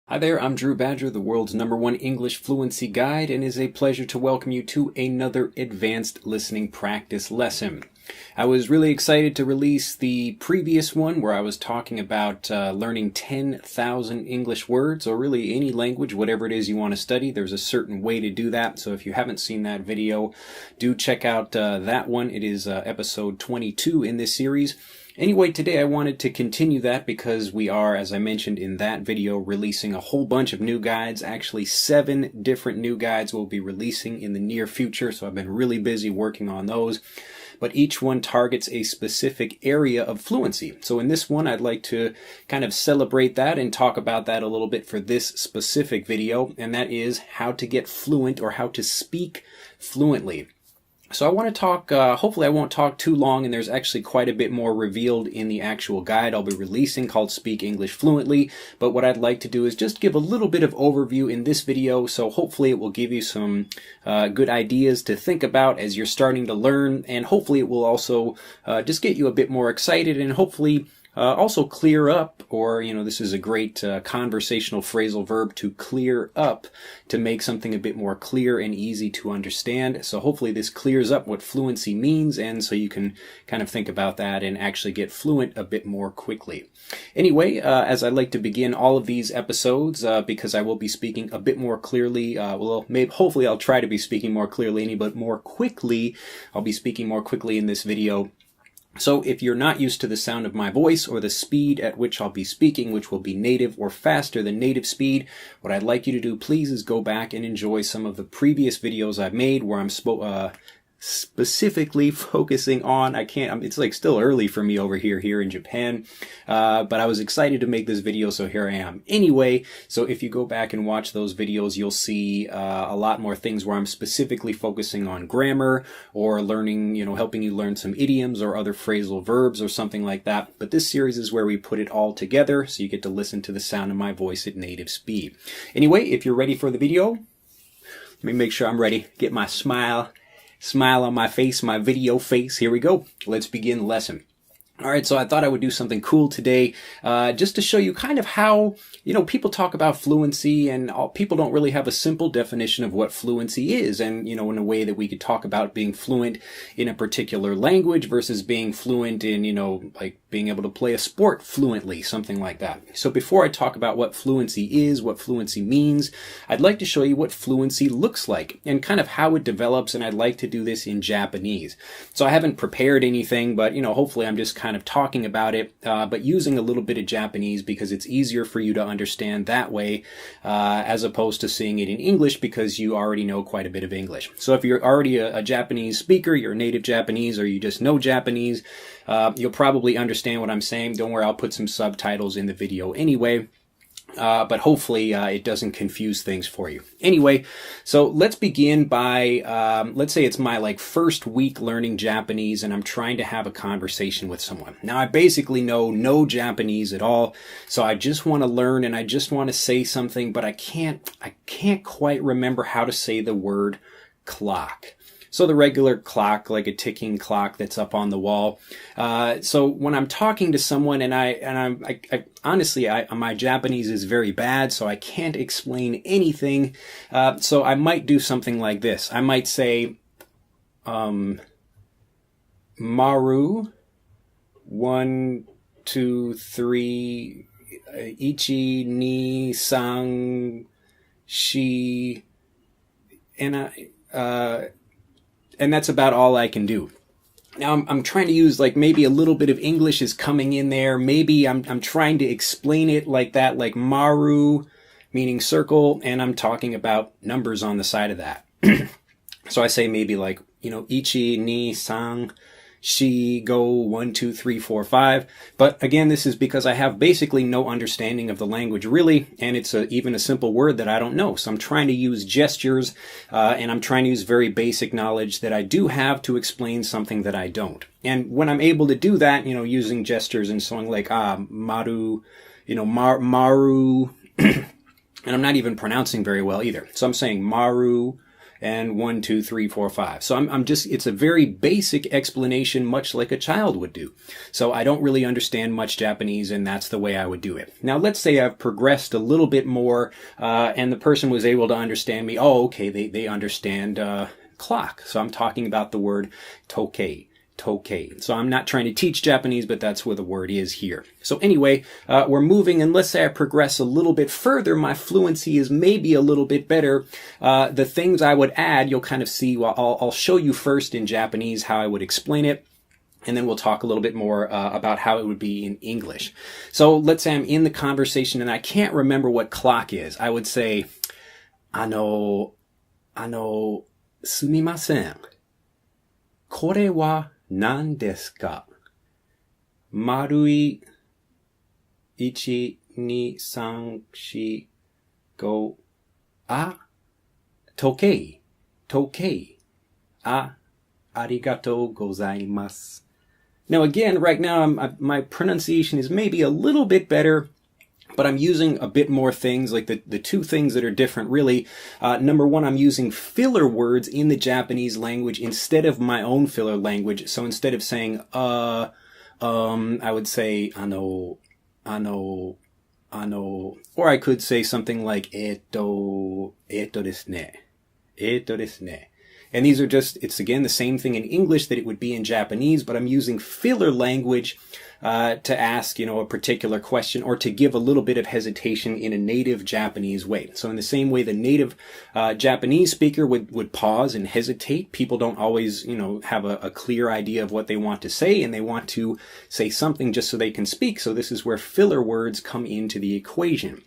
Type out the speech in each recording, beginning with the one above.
Hi there, I'm Drew Badger, the world's #1 English fluency guide, and it is a pleasure to welcome you to another advanced listening practice lesson. I was really excited to release the previous one where I was talking about learning 10,000 English words, or really any language, whatever it is you want to study. There's a certain way to do that, so if you haven't seen that video, do check out that one. It is episode 22 in this series. Anyway, today I wanted to continue that because we are, as I mentioned in that video, releasing a whole bunch of new guides. Actually, 7 different new guides we'll be releasing in the near future, so I've been really busy working on those. But each one targets a specific area of fluency. So in this one, I'd like to kind of celebrate that and talk about that a little bit for this specific video, and that is how to get fluent or how to speak fluently. So I want to talk, hopefully I won't talk too long, and there's actually quite a bit more revealed in the actual guide I'll be releasing called Speak English Fluently, but what I'd like to do is just give a little bit of overview in this video, so hopefully it will give you some good ideas to think about as you're starting to learn, and hopefully it will also just get you a bit more excited, and hopefully also clear up, or, this is a great conversational phrasal verb, to clear up, to make something a bit more clear and easy to understand. So hopefully this clears up what fluency means, and so you can kind of think about that and actually get fluent a bit more quickly. Anyway, as I like to begin all of these episodes, because I will be speaking a bit more clearly, hopefully I'll try to be speaking more clearly, but more quickly, I'll be speaking more quickly in this video. So if you're not used to the sound of my voice or the speed at which I'll be speaking, which will be native or faster than native speed, what I'd like you to do, please, is go back and enjoy some of the previous videos I've made where I'm specifically focusing on, it's like still early for me over here in Japan, but I was excited to make this video, so here I am. Anyway, so if you go back and watch those videos, you'll see a lot more things where I'm specifically focusing on grammar or learning, helping you learn some idioms or other phrasal verbs or something like that. But this series is where we put it all together, so you get to listen to the sound of my voice at native speed. Anyway, if you're ready for the video, let me make sure I'm ready. Get my smile on my face, my video face. Here we go. Let's begin the lesson. All right, so I thought I would do something cool today, just to show you kind of how, people talk about fluency, and people don't really have a simple definition of what fluency is, and, in a way that we could talk about being fluent in a particular language versus being fluent in, like being able to play a sport fluently, something like that. So before I talk about what fluency is, what fluency means, I'd like to show you what fluency looks like and kind of how it develops, and I'd like to do this in Japanese. So I haven't prepared anything, but, hopefully I'm just kind of talking about it, but using a little bit of Japanese because it's easier for you to understand that way, as opposed to seeing it in English because you already know quite a bit of English. So if you're already a Japanese speaker, you're native Japanese, or you just know Japanese, you'll probably understand what I'm saying. Don't worry, I'll put some subtitles in the video anyway. But hopefully it doesn't confuse things for you. Anyway, so let's begin by, let's say it's my first week learning Japanese and I'm trying to have a conversation with someone. Now I basically know no Japanese at all, so I just want to learn and I just want to say something, but I can't quite remember how to say the word clock. So the regular clock, like a ticking clock that's up on the wall. So when I'm talking to someone, and I honestly, my Japanese is very bad, so I can't explain anything. So I might do something like this. I might say, Maru, 1, 2, 3, ichi, ni, san, shi, and that's about all I can do. Now I'm trying to use maybe a little bit of English is coming in there. Maybe I'm trying to explain it like that, like Maru, meaning circle, and I'm talking about numbers on the side of that. So I say maybe ichi, ni, san, shi, go, 1, 2, 3, 4, 5. But again, this is because I have basically no understanding of the language really, and it's even a simple word that I don't know. So I'm trying to use gestures, and I'm trying to use very basic knowledge that I do have to explain something that I don't. And when I'm able to do that, using gestures and so on, like maru, maru, and I'm not even pronouncing very well either. So I'm saying maru, and 1, 2, 3, 4, 5. So I'm just, it's a very basic explanation, much like a child would do. So I don't really understand much Japanese, and that's the way I would do it. Now, let's say I've progressed a little bit more, and the person was able to understand me. Oh, okay, they understand clock. So I'm talking about the word tokei. Tokei. So I'm not trying to teach Japanese, but that's where the word is here. So anyway, we're moving, and let's say I progress a little bit further, my fluency is maybe a little bit better. The things I would add, you'll kind of see, well, I'll show you first in Japanese how I would explain it, and then we'll talk a little bit more about how it would be in English. So let's say I'm in the conversation and I can't remember what clock is. I would say, すみません。これは何ですか？丸い1、2、3、4、5。あ、時計。ありがとうございます。Now again, right now, my pronunciation is maybe a little bit better, but I'm using a bit more things, like the two things that are different, really. Number one, I'm using filler words in the Japanese language instead of my own filler language. So instead of saying, I would say, or I could say something like, ですね。ですね。And these are just, it's again the same thing in English that it would be in Japanese, but I'm using filler language to ask, a particular question, or to give a little bit of hesitation in a native Japanese way. So in the same way the native Japanese speaker would pause and hesitate, people don't always, have a clear idea of what they want to say, and they want to say something just so they can speak. So this is where filler words come into the equation.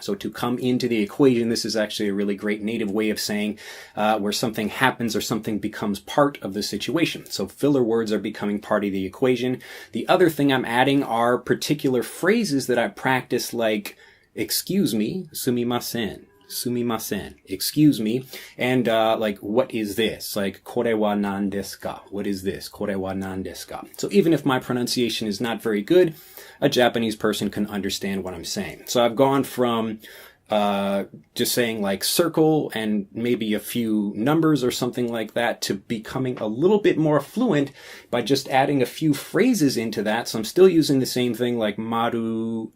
So to come into the equation, this is actually a really great native way of saying where something happens or something becomes part of the situation. So filler words are becoming part of the equation. The other thing I'm adding are particular phrases that I practice, like, excuse me, sumimasen. Sumimasen, excuse me, and like, what is this? Like, kore wa nan desu ka? What is this? Kore wa nan desu ka? So even if my pronunciation is not very good, a Japanese person can understand what I'm saying. So I've gone from just saying like circle and maybe a few numbers or something like that to becoming a little bit more fluent by just adding a few phrases into that. So I'm still using the same thing, like maru,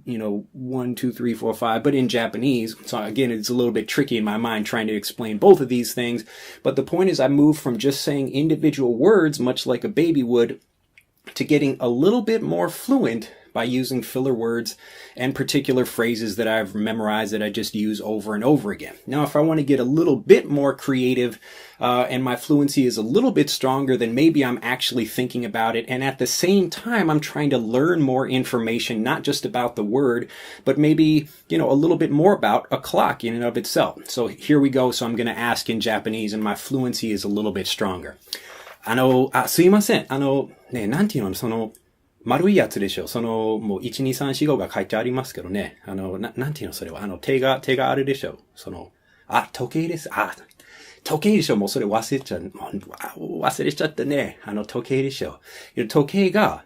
1, 2, 3, 4, 5, but in Japanese. So again, it's a little bit tricky in my mind trying to explain both of these things. But the point is, I moved from just saying individual words, much like a baby would, to getting a little bit more fluent by using filler words and particular phrases that I've memorized that I just use over and over again. Now, if I want to get a little bit more creative and my fluency is a little bit stronger, then maybe I'm actually thinking about it, and at the same time I'm trying to learn more information, not just about the word, but maybe, a little bit more about a clock in and of itself. So here we go. So I'm going to ask in Japanese, and my fluency is a little bit stronger. すいません。ね、なんていうの、丸いやつでしょ。もう、1、2、3、4、5が書いてありますけどね。なんていうの、それは。手があるでしょ。時計です。時計でしょ。もうそれ忘れちゃったね。時計でしょ。時計が、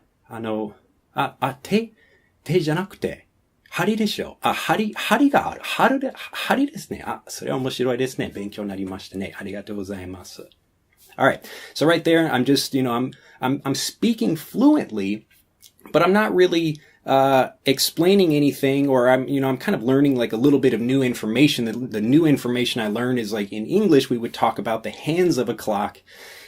手じゃなくて、針でしょ。針がある。針ですね。それは面白いですね。勉強になりましたね。ありがとうございます。All right. So right there, I'm just, I'm speaking fluently, but I'm not really, explaining anything, or I'm kind of learning like a little bit of new information. The new information I learned is, like, in English, we would talk about the hands of a clock,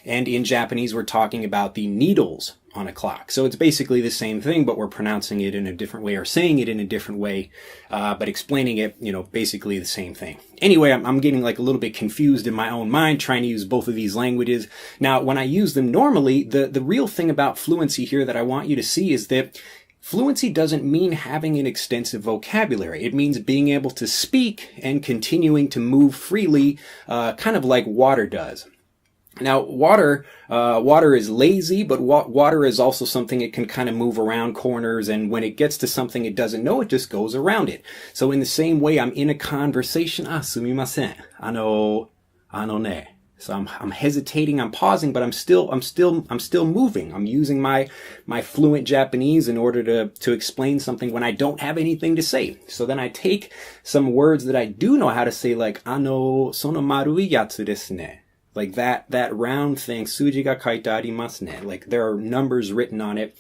and in Japanese, we're talking about the needles on a clock. So it's basically the same thing, but we're pronouncing it in a different way, or saying it in a different way, but explaining it, basically the same thing. Anyway, I'm getting like a little bit confused in my own mind trying to use both of these languages. Now, when I use them normally, the real thing about fluency here that I want you to see is that fluency doesn't mean having an extensive vocabulary. It means being able to speak and continuing to move freely, kind of like water does. Now, water is lazy, but water is also something it can kind of move around corners, and when it gets to something it doesn't know, it just goes around it. So in the same way, I'm in a conversation. すみません。ね。So I'm hesitating, I'm pausing, but I'm still moving. I'm using my fluent Japanese in order to explain something when I don't have anything to say. So then I take some words that I do know how to say, like, sono marui yatsu desu ne. Like that round thing, suji ga kaite arimasu ne. Like there are numbers written on it.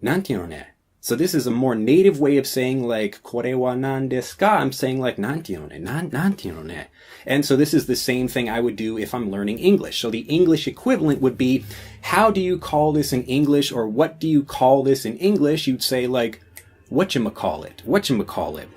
Nantino ne. So this is a more native way of saying, like, kore wa nan desu ka? I'm saying like nantino ne, nantino ne. And so this is the same thing I would do if I'm learning English. So the English equivalent would be, how do you call this in English, or what do you call this in English? You'd say like, whatchamacallit, whatchamacallit,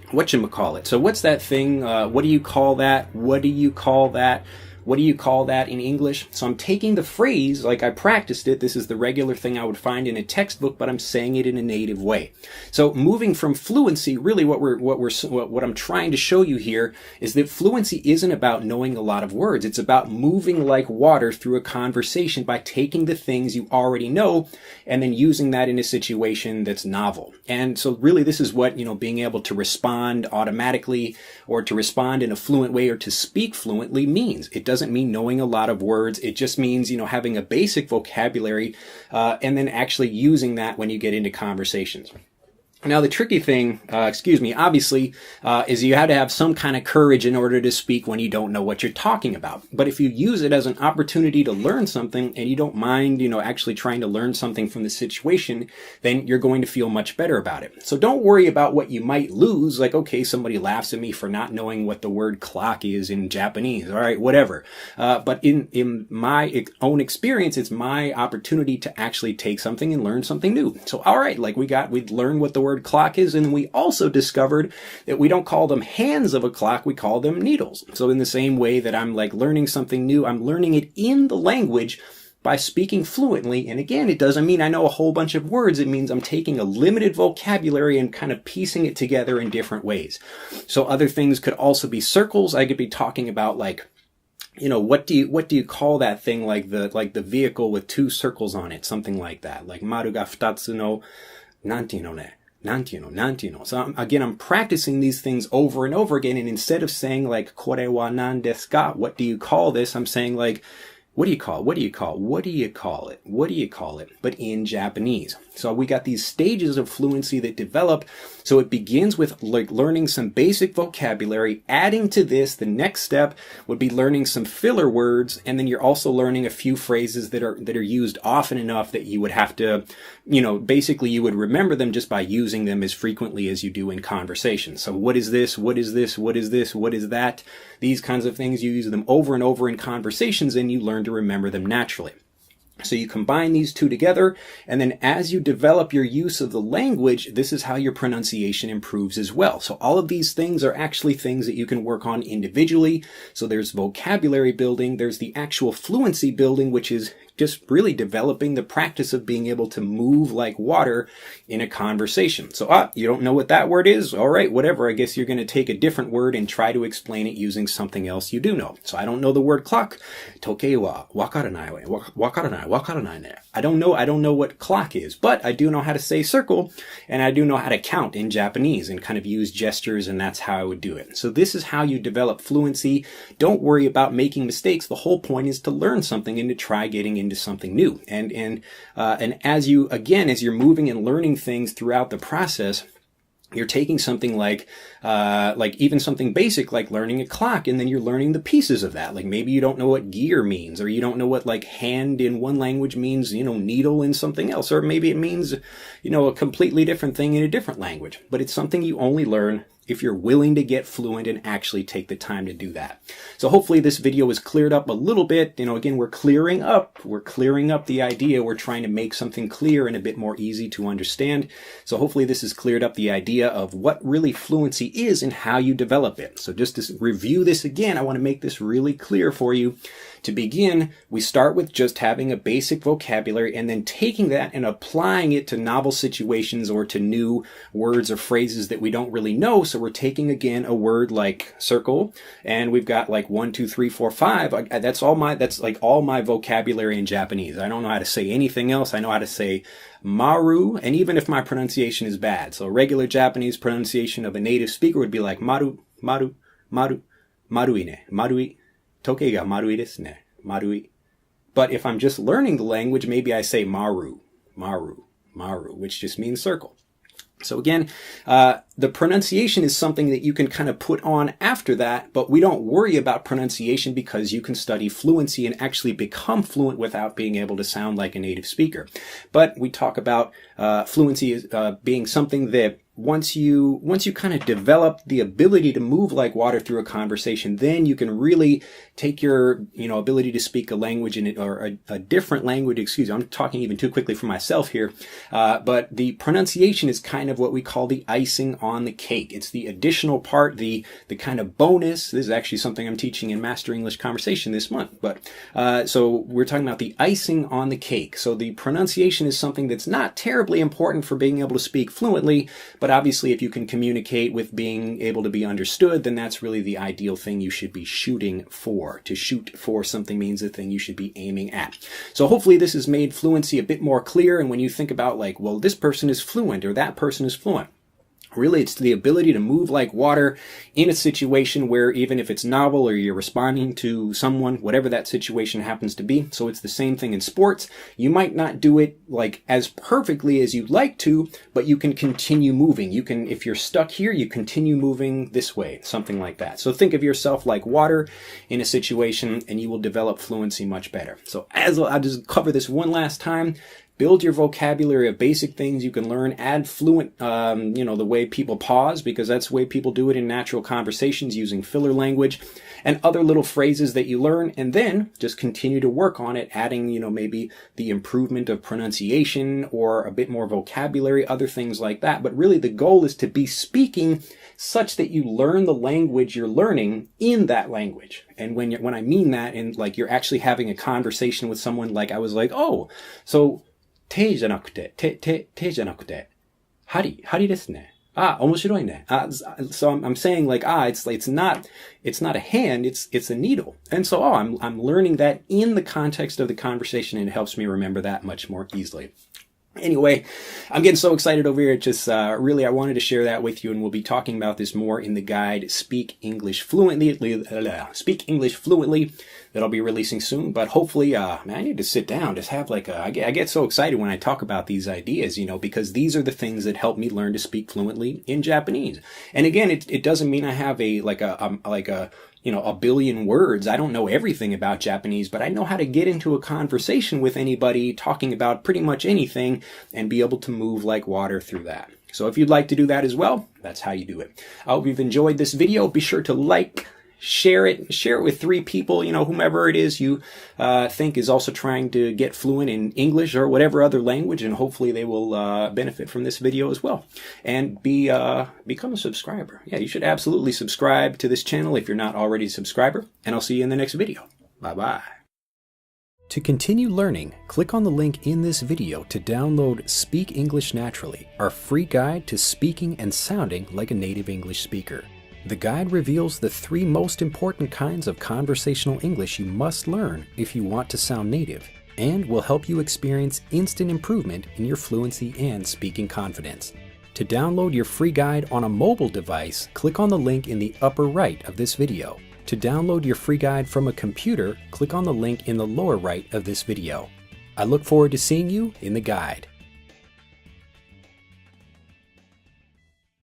whatchamacallit. So what's that thing? What do you call that? What do you call that? What do you call that in English? So I'm taking the phrase, like I practiced it. This is the regular thing I would find in a textbook, but I'm saying it in a native way. So moving from fluency, really what I'm trying to show you here is that fluency isn't about knowing a lot of words. It's about moving like water through a conversation by taking the things you already know and then using that in a situation that's novel. And so really this is what, being able to respond automatically or to respond in a fluent way or to speak fluently means. It doesn't mean knowing a lot of words. It just means, having a basic vocabulary and then actually using that when you get into conversations. Now, the tricky thing, obviously, is you have to have some kind of courage in order to speak when you don't know what you're talking about. But if you use it as an opportunity to learn something and you don't mind, actually trying to learn something from the situation, then you're going to feel much better about it. So don't worry about what you might lose. Like, okay, somebody laughs at me for not knowing what the word clock is in Japanese. All right, whatever. But in my own experience, it's my opportunity to actually take something and learn something new. So, all right, like we'd learned what the word clock is, and we also discovered that we don't call them hands of a clock, we call them needles. So in the same way that I'm like learning something new, I'm learning it in the language by speaking fluently. And again, it doesn't mean I know a whole bunch of words. It means I'm taking a limited vocabulary and kind of piecing it together in different ways. So other things could also be circles. I could be talking about like, what do you call that thing, like the vehicle with two circles on it, something like that, like maru ga futatsu no nantino ne. Nantino. So again, I'm practicing these things over and over again. And instead of saying like, kore wa nan desu ka? What do you call this? I'm saying like, what do you call it? But in Japanese. So we got these stages of fluency that develop. So it begins with like learning some basic vocabulary. Adding to this, the next step would be learning some filler words. And then you're also learning a few phrases that are used often enough that you would have to, basically you would remember them just by using them as frequently as you do in conversation. So what is this? What is this? What is this? What is that? These kinds of things, you use them over and over in conversations and you learn to remember them naturally. So you combine these two together, and then as you develop your use of the language, this is how your pronunciation improves as well. So all of these things are actually things that you can work on individually. So there's vocabulary building, there's the actual fluency building, which is just really developing the practice of being able to move like water in a conversation. So, you don't know what that word is? All right, whatever. I guess you're going to take a different word and try to explain it using something else you do know. So I don't know the word clock. Tokei wa wakaranai ne. I don't know what clock is, but I do know how to say circle, and I do know how to count in Japanese and kind of use gestures, and that's how I would do it. So this is how you develop fluency. Don't worry about making mistakes. The whole point is to learn something and to try getting into something new. And as you're moving and learning things throughout the process, you're taking something like even something basic like learning a clock, and then you're learning the pieces of that. Like maybe you don't know what gear means, or you don't know what like hand in one language means, needle in something else, or maybe it means, a completely different thing in a different language. But it's something you only learn if you're willing to get fluent and actually take the time to do that. So hopefully this video has cleared up a little bit. Again, we're clearing up the idea. We're trying to make something clear and a bit more easy to understand. So hopefully this has cleared up the idea of what really fluency is and how you develop it. So just to review this again, I want to make this really clear for you. To begin, we start with just having a basic vocabulary and then taking that and applying it to novel situations or to new words or phrases that we don't really know. So we're taking, again, a word like circle, and we've got like 1, 2, 3, 4, 5. That's like all my vocabulary in Japanese. I don't know how to say anything else. I know how to say maru, and even if my pronunciation is bad. So regular Japanese pronunciation of a native speaker would be like maru, maru, maru, maruine, marui. Toge ga marui desu ne. Marui. But if I'm just learning the language, maybe I say maru, maru, maru, which just means circle. So again, the pronunciation is something that you can kind of put on after that, but we don't worry about pronunciation because you can study fluency and actually become fluent without being able to sound like a native speaker. But we talk about fluency as being something that once you kind of develop the ability to move like water through a conversation, then you can really take your, ability to speak a language or a different language. Excuse me, I'm talking even too quickly for myself here. But the pronunciation is kind of what we call the icing on the cake. It's the additional part, the kind of bonus. This is actually something I'm teaching in Master English Conversation this month. But so we're talking about the icing on the cake. So the pronunciation is something that's not terribly important for being able to speak fluently, but obviously if you can communicate with being able to be understood, then that's really the ideal thing you should be shooting for. To shoot for something means the thing you should be aiming at. So hopefully this has made fluency a bit more clear, and when you think about like, well, this person is fluent or that person is fluent, really, it's the ability to move like water in a situation where even if it's novel or you're responding to someone, whatever that situation happens to be. So it's the same thing in sports. You might not do it like as perfectly as you'd like to, but you can continue moving. You can, if you're stuck here, you continue moving this way, something like that. So think of yourself like water in a situation and you will develop fluency much better. So I'll just cover this one last time. Build your vocabulary of basic things you can learn. Add fluent, the way people pause, because that's the way people do it in natural conversations using filler language, and other little phrases that you learn, and then just continue to work on it, adding, maybe the improvement of pronunciation or a bit more vocabulary, other things like that. But really the goal is to be speaking such that you learn the language you're learning in that language. And when I mean that, and like you're actually having a conversation with someone, like I was like, oh, so てじゃなくて、てじゃなくて、針ですね。面白いね。So I'm saying like, it's not a hand, it's a needle. And so, I'm learning that in the context of the conversation, and it helps me remember that much more easily. Anyway, I'm getting so excited over here. Just really, I wanted to share that with you, and we'll be talking about this more in the guide, Speak English Fluently, that I'll be releasing soon. But hopefully, I need to sit down, just have like I get so excited when I talk about these ideas, because these are the things that help me learn to speak fluently in Japanese. And again, it doesn't mean I have a billion words. I don't know everything about Japanese, but I know how to get into a conversation with anybody talking about pretty much anything and be able to move like water through that. So if you'd like to do that as well, that's how you do it. I hope you've enjoyed this video. Be sure to like, share it with 3 people, whomever it is you think is also trying to get fluent in English or whatever other language, and hopefully they will benefit from this video as well. And become a subscriber. Yeah, you should absolutely subscribe to this channel if you're not already a subscriber, and I'll see you in the next video. Bye-bye. To continue learning, click on the link in this video to download Speak English Naturally, our free guide to speaking and sounding like a native English speaker. The guide reveals the 3 most important kinds of conversational English you must learn if you want to sound native, and will help you experience instant improvement in your fluency and speaking confidence. To download your free guide on a mobile device, click on the link in the upper right of this video. To download your free guide from a computer, click on the link in the lower right of this video. I look forward to seeing you in the guide.